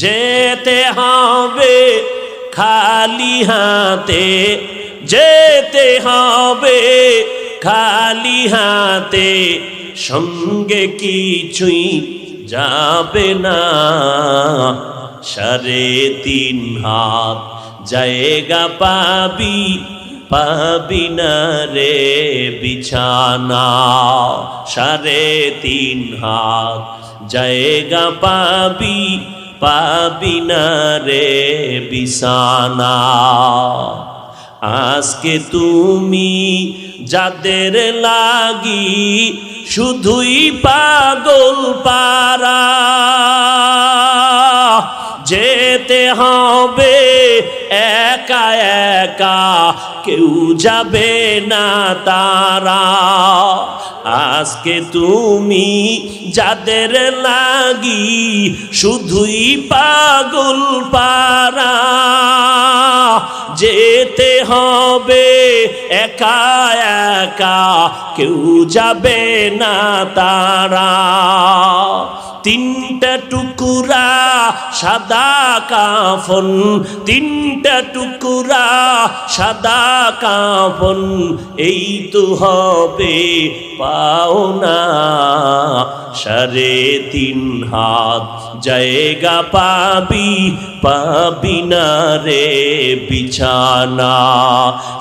যেতে হবে খালি হাতে, যেতে হবে খালি হাতে, সঙ্গে কিছুই যাবে না। 3.5 হাত জায়গা পাবি, পাবি না রে বিছানা। 3.5 হাত জায়গা পাবি, পাবি না রে বিছানা। আজকে তুমি যাদের লাগি শুধুই পাগল পারা, যেতে হবে একা একা, কেউ যাবে না তারা। আজকে তুমি যাদের লাগি শুধুই পাগল পারা, যেতে হবে একা একা, কেউ যাবে না তারা। 3টা টুকরা সাদা কাফন, 3টা টুকরা সাদা কাফন, এই তো হবে পাওনা। 3.5 হাত জায়গা পাবি, পাবি না রে বিছানা।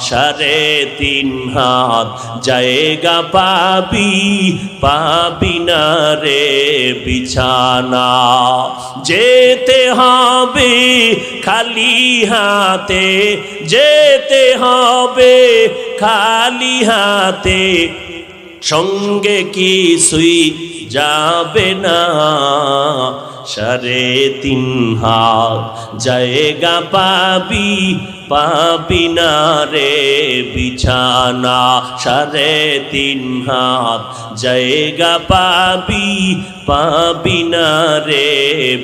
3.5 হাত জায়গা পাবি, পাবি না রে বিছানা। যেতে হবে খালি হাতে, যেতে হবে খালি হাতে, সঙ্গে কিছুই যাবে না। 3.5 হাত জায়গা পাবি, পাবি না রে বিছানা। 3.5 হাত জায়গা পাবি, পাবি না রে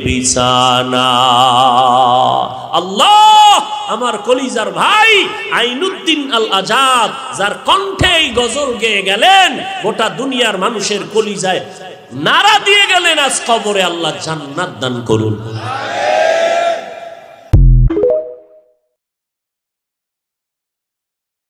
বিছানা। আল্লাহ আমার কলিজার ভাই আইনুদ্দিন আল আজাদ, যার কণ্ঠে এই গজল গেয়ে গেলেন, গোটা দুনিয়ার মানুষের কলিজায় নারা দিয়ে গেলেন, আজ কবরে আল্লাহ জান্নাত দান করুন।